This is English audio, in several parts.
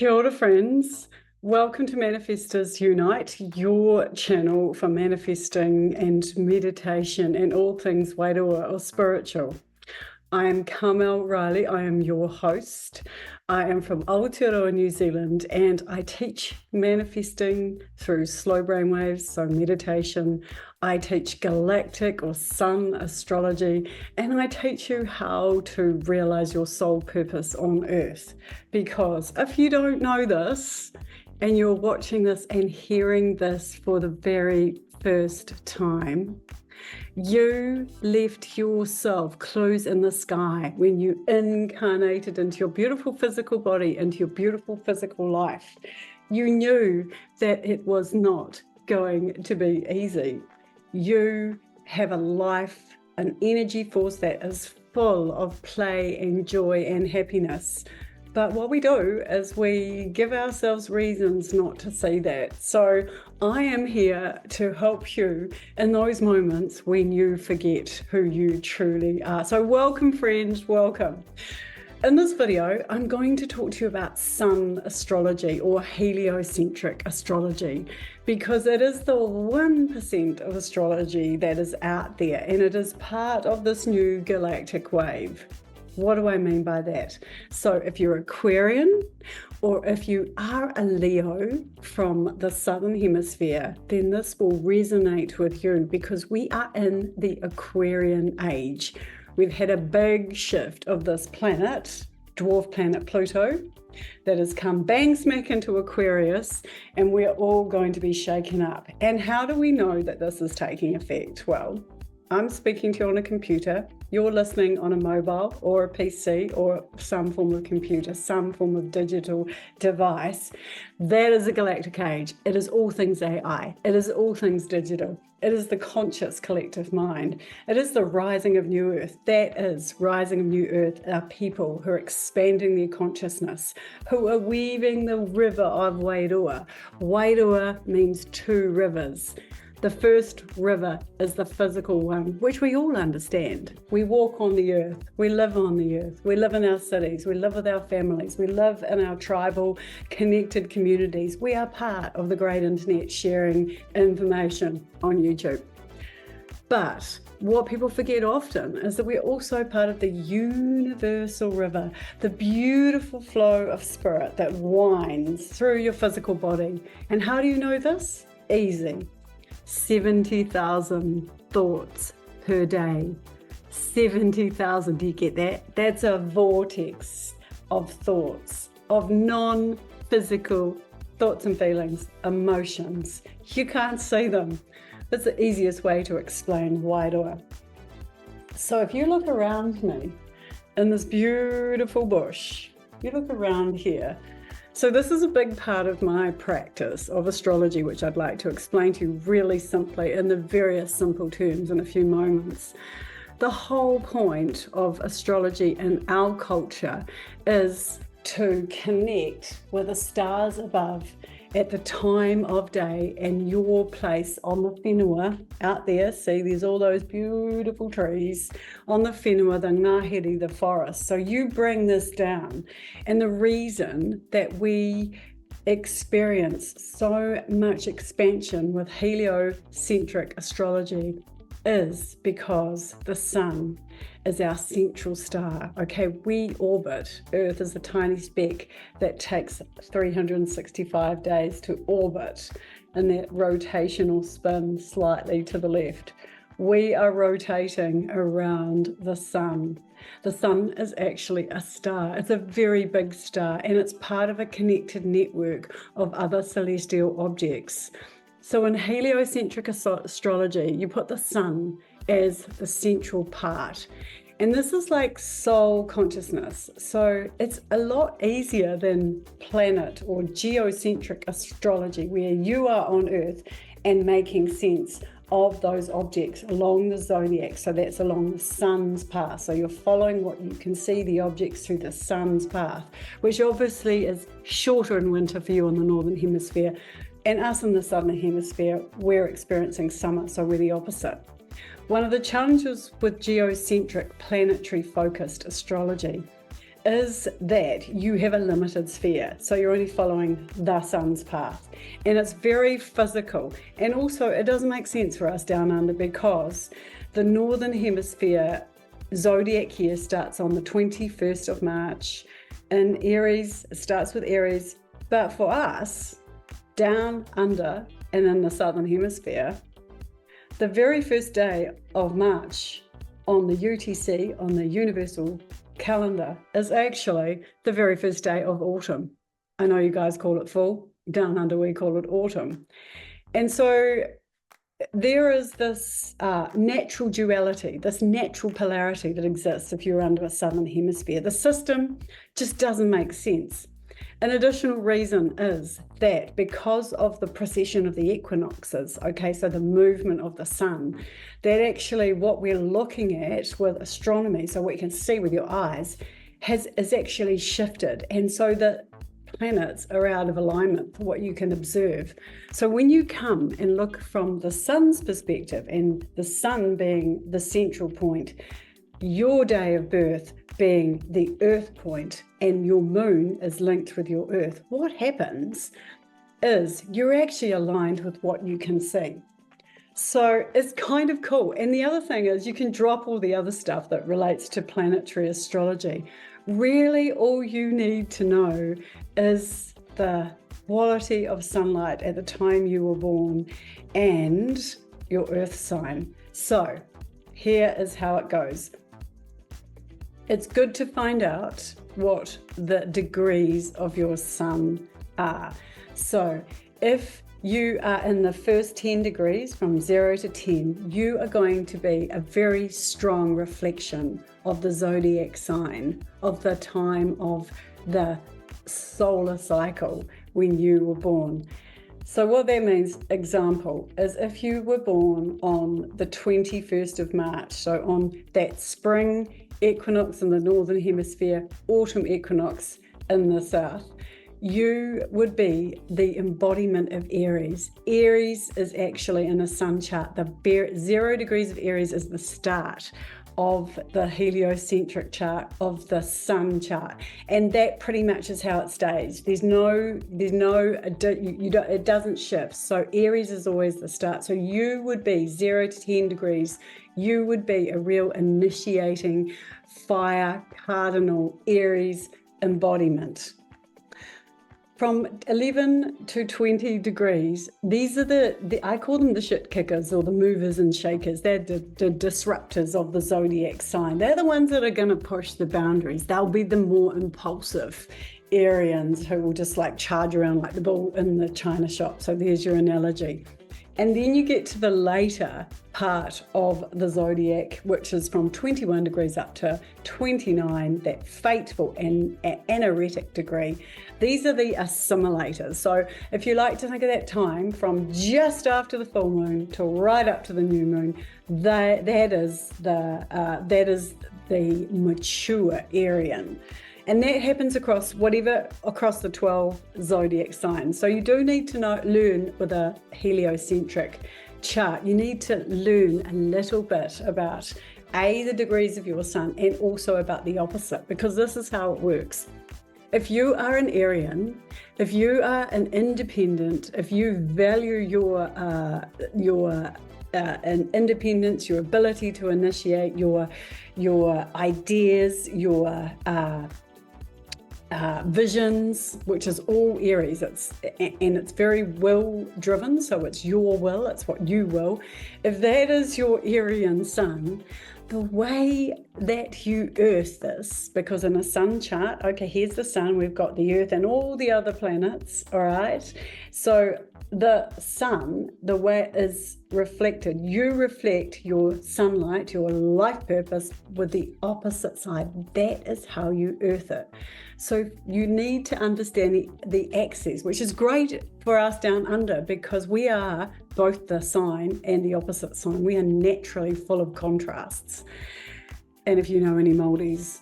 Kia ora, friends. Welcome to Manifestors Unite, your channel for manifesting and meditation and all things Wairua or spiritual. I am Carmel Riley. I am your host. I am from Aotearoa, New Zealand, and I teach manifesting through slow brainwaves, so meditation. I teach galactic or sun astrology, and I teach you how to realize your soul purpose on Earth. Because if you don't know this, and you're watching this and hearing this for the very first time, you left yourself clues in the sky when you incarnated into your beautiful physical body, into your beautiful physical life. You knew that it was not going to be easy. You have a life, an energy force that is full of play and joy and happiness. But what we do is we give ourselves reasons not to see that. So I am here to help you in those moments when you forget who you truly are. So welcome, friends, welcome. In this video, I'm going to talk to you about Sun Astrology or Helio-centric astrology, because it is the 1% of astrology that is out there, and it is part of this new galactic wave. What do I mean by that? So if you're Aquarian or if you are a Leo from the Southern Hemisphere, then this will resonate with you because we are in the Aquarian age. We've had a big shift of this planet, dwarf planet Pluto, that has come bang smack into Aquarius, and we're all going to be shaken up. And how do we know that this is taking effect? Well, I'm speaking to you on a computer, you're listening on a mobile or a PC or some form of computer, some form of digital device. That is a galactic age. It is all things AI. It is all things digital. It is the conscious collective mind. It is the rising of New Earth. That is rising of New Earth are people who are expanding their consciousness, who are weaving the river of Wairua. Wairua means two rivers. The first river is the physical one, which we all understand. We walk on the earth, we live on the earth, we live in our cities, we live with our families, we live in our tribal connected communities. We are part of the great internet sharing information on YouTube. But what people forget often is that we're also part of the universal river, the beautiful flow of spirit that winds through your physical body. And how do you know this? Easy. 70,000 thoughts per day. 70,000, do you get that? That's a vortex of thoughts, of non-physical thoughts and feelings, emotions. You can't see them. That's the easiest way to explain Wairua. So if you look around me in this beautiful bush, you look around here. So this is a big part of my practice of astrology, which I'd like to explain to you really simply in the various simple terms in a few moments. The whole point of astrology in our culture is to connect with the stars above at the time of day and your place on the whenua out there. See, there's all those beautiful trees on the whenua, the ngahere, the forest. So you bring this down. And the reason that we experience so much expansion with heliocentric astrology is because the sun is our central star. Okay, we orbit. Earth is a tiny speck that takes 365 days to orbit in that rotational spin slightly to the left. We are rotating around the sun. The sun is actually a star. It's a very big star, and it's part of a connected network of other celestial objects. So in heliocentric astrology, you put the sun as the central part. And this is like soul consciousness. So it's a lot easier than planet or geocentric astrology, where you are on Earth and making sense of those objects along the zodiac. So that's along the sun's path. So you're following what you can see, the objects through the sun's path, which obviously is shorter in winter for you in the Northern Hemisphere. And us in the Southern Hemisphere, we're experiencing summer, so we're the opposite. One of the challenges with geocentric planetary focused astrology is that you have a limited sphere. So you're only following the sun's path. And it's very physical. And also it doesn't make sense for us down under because the Northern Hemisphere zodiac year starts on the 21st of March. In Aries, it starts with Aries. But for us, down under and in the Southern Hemisphere, the very first day of March on the UTC, on the Universal Calendar, is actually the very first day of autumn. I know you guys call it fall. Down under, we call it autumn. And so there is this natural duality, this natural polarity that exists if you're under a Southern Hemisphere. The system just doesn't make sense. An additional reason is that because of the precession of the equinoxes, okay, so the movement of the sun, that actually what we're looking at with astronomy, so what you can see with your eyes, is actually shifted. And so the planets are out of alignment for what you can observe. So when you come and look from the sun's perspective, and the sun being the central point, your day of birth being the earth point, and your moon is linked with your earth, what happens is you're actually aligned with what you can see. So it's kind of cool. And the other thing is you can drop all the other stuff that relates to planetary astrology. Really, all you need to know is the quality of sunlight at the time you were born and your earth sign. So here is how it goes. It's good to find out what the degrees of your sun are. So if you are in the first 10 degrees from 0 to 10, you are going to be a very strong reflection of the zodiac sign, of the time of the solar cycle when you were born. So what that means, example, is if you were born on the 21st of March, so on that spring equinox in the Northern Hemisphere, autumn equinox in the south, you would be the embodiment of Aries. Aries is actually in a sun chart. The 0 degrees of Aries is the start of the heliocentric chart, of the sun chart, and that pretty much is how it stays. It doesn't shift. So Aries is always the start. So you would be 0 to 10 degrees. You would be a real initiating fire cardinal Aries embodiment. From 11 to 20 degrees, these are I call them the shit kickers or the movers and shakers. They're the disruptors of the zodiac sign. They're the ones that are going to push the boundaries. They'll be the more impulsive Arians who will just like charge around like the bull in the china shop. So there's your analogy. And then you get to the later part of the zodiac, which is from 21 degrees up to 29, that fateful and anaretic degree. These are the assimilators. So if you like to think of that time from just after the full moon to right up to the new moon, that is the mature Arian. And that happens across the 12 zodiac signs. So you do need to learn with a heliocentric chart. You need to learn a little bit about the degrees of your sun and also about the opposite, because this is how it works. If you are an Arian, if you are an independent, if you value your independence, your ability to initiate your ideas, your visions, which is all Aries, it's very will driven, so it's your will, it's what you will. If that is your Arian sun, the way that you earth this, because in a sun chart, okay, here's the sun, we've got the earth and all the other planets, all right? So the sun, the way it is reflected, you reflect your sunlight, your life purpose with the opposite side. That is how you earth it. So you need to understand the axis, which is great for us down under because we are both the sign and the opposite sign. We are naturally full of contrasts. And if you know any Māoris,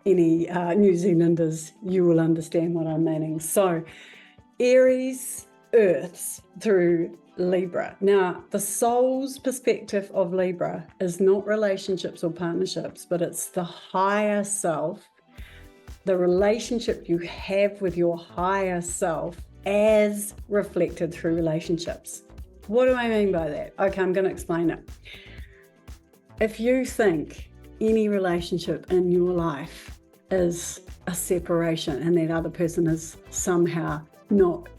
any New Zealanders, you will understand what I'm meaning. So Aries earths through Libra. Now, the soul's perspective of Libra is not relationships or partnerships, but it's the higher self the relationship you have with your higher self as reflected through relationships. What do I mean by that? Okay, I'm going to explain it. If you think any relationship in your life is a separation and that other person is somehow not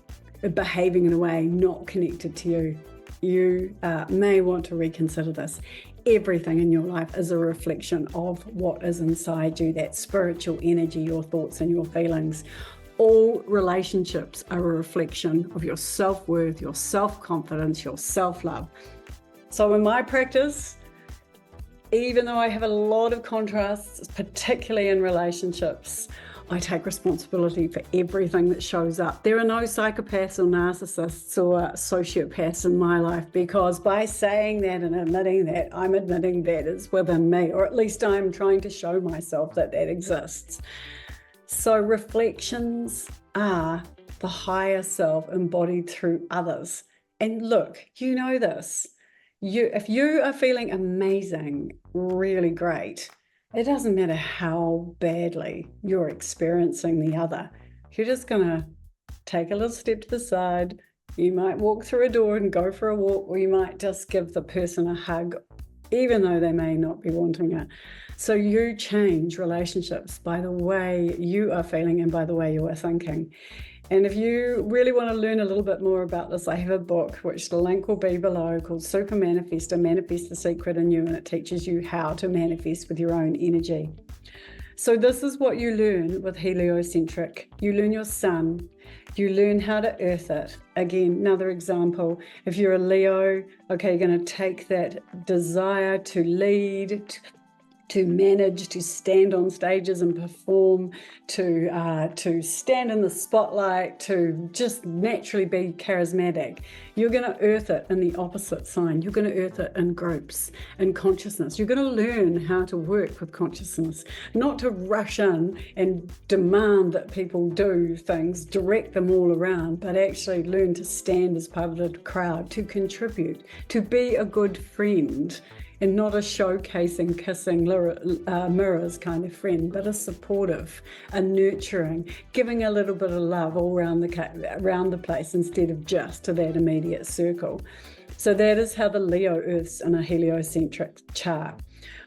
behaving in a way not connected to you, you may want to reconsider this. Everything in your life is a reflection of what is inside you, that spiritual energy, your thoughts and your feelings. All relationships are a reflection of your self-worth, your self-confidence, your self-love. So in my practice, even though I have a lot of contrasts, particularly in relationships, I take responsibility for everything that shows up. There are no psychopaths or narcissists or sociopaths in my life, because by saying that and admitting that, I'm admitting that is within me, or at least I'm trying to show myself that that exists. So reflections are the higher self embodied through others. And look, you know this. If you are feeling amazing, really great, it doesn't matter how badly you're experiencing the other. You're just going to take a little step to the side. You might walk through a door and go for a walk, or you might just give the person a hug, even though they may not be wanting it. So you change relationships by the way you are feeling and by the way you are thinking. And if you really want to learn a little bit more about this, I have a book, which the link will be below, called Super Manifestor, Manifest the Secret in You, and it teaches you how to manifest with your own energy. So this is what you learn with Helio-centric. You learn your sun, you learn how to earth it. Again, another example, if you're a Leo, okay, you're going to take that desire to lead, to manage, to stand on stages and perform, to stand in the spotlight, to just naturally be charismatic. You're going to earth it in the opposite sign. You're going to earth it in groups, in consciousness. You're going to learn how to work with consciousness, not to rush in and demand that people do things, direct them all around, but actually learn to stand as part of the crowd, to contribute, to be a good friend, and not a showcasing, kissing mirrors kind of friend, but a supportive, a nurturing, giving a little bit of love all around the place instead of just to that immediate circle. So that is how the Leo earths in a heliocentric chart.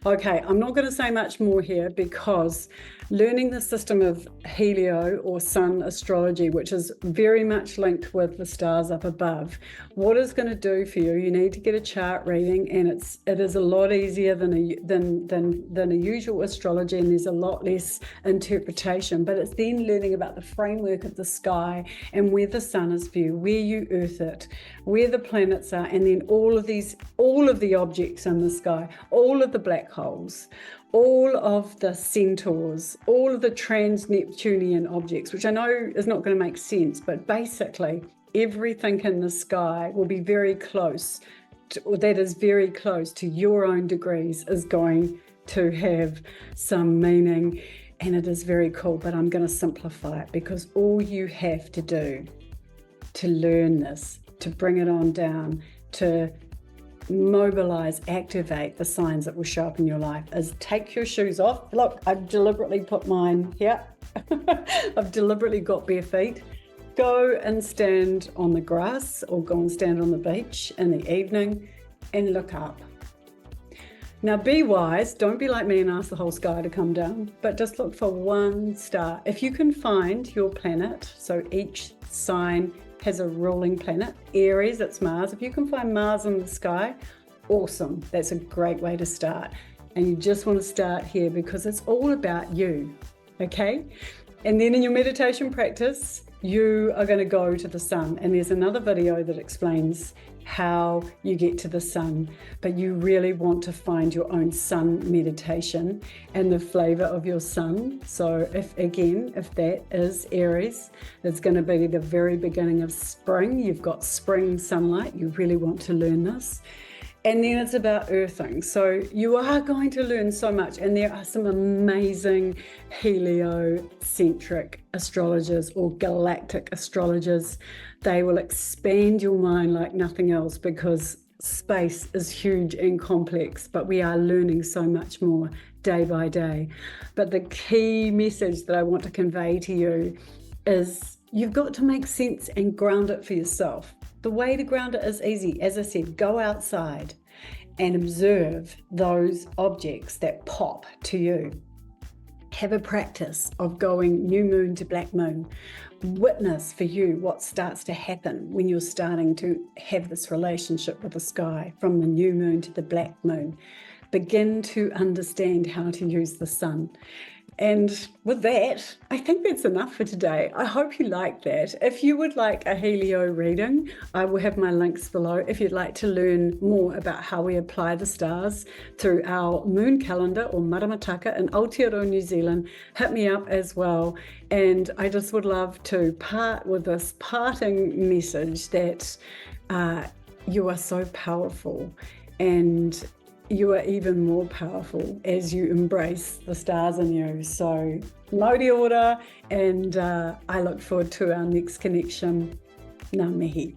Okay, I'm not going to say much more here, because learning the system of Helio or Sun Astrology, which is very much linked with the stars up above, what it's going to do for you, you need to get a chart reading, and it is a lot easier than a usual astrology, and there's a lot less interpretation, but it's then learning about the framework of the sky and where the sun is for you, where you earth it, where the planets are, and then all of the objects in the sky, all of the black holes, all of the centaurs, all of the trans-Neptunian objects, which I know is not going to make sense, but basically everything in the sky will be very close that is very close to your own degrees is going to have some meaning, and it is very cool, but I'm going to simplify it, because all you have to do to learn this, to bring it on down, to mobilize, activate the signs that will show up in your life, is take your shoes off. Look, I've deliberately put mine here. I've deliberately got bare feet. Go and stand on the grass, or go and stand on the beach in the evening and look up. Now be wise, don't be like me and ask the whole sky to come down, but just look for one star. If you can find your planet, so each sign has a ruling planet. Aries, it's Mars. If you can find Mars in the sky, awesome. That's a great way to start. And you just want to start here, because it's all about you, okay? And then in your meditation practice, you are going to go to the sun. And there's another video that explains how you get to the sun, but you really want to find your own sun meditation and the flavor of your sun. So if that is Aries, it's going to be the very beginning of spring. You've got spring sunlight. You really want to learn this. And then it's about earthing. So you are going to learn so much. And there are some amazing heliocentric astrologers or galactic astrologers. They will expand your mind like nothing else, because space is huge and complex, but we are learning so much more day by day. But the key message that I want to convey to you is you've got to make sense and ground it for yourself. The way to ground it is easy. As I said, go outside and observe those objects that pop to you. Have a practice of going new moon to black moon. Witness for you what starts to happen when you're starting to have this relationship with the sky from the new moon to the black moon. Begin to understand how to use the sun. And with that, I think that's enough for today. I hope you liked that. If you would like a Helio reading, I will have my links below. If you'd like to learn more about how we apply the stars through our moon calendar or maramataka in Aotearoa, New Zealand, hit me up as well. And I just would love to part with this parting message that you are so powerful, and you are even more powerful as you embrace the stars in you. So, Mauri ora, and I look forward to our next connection. Ngā mihi.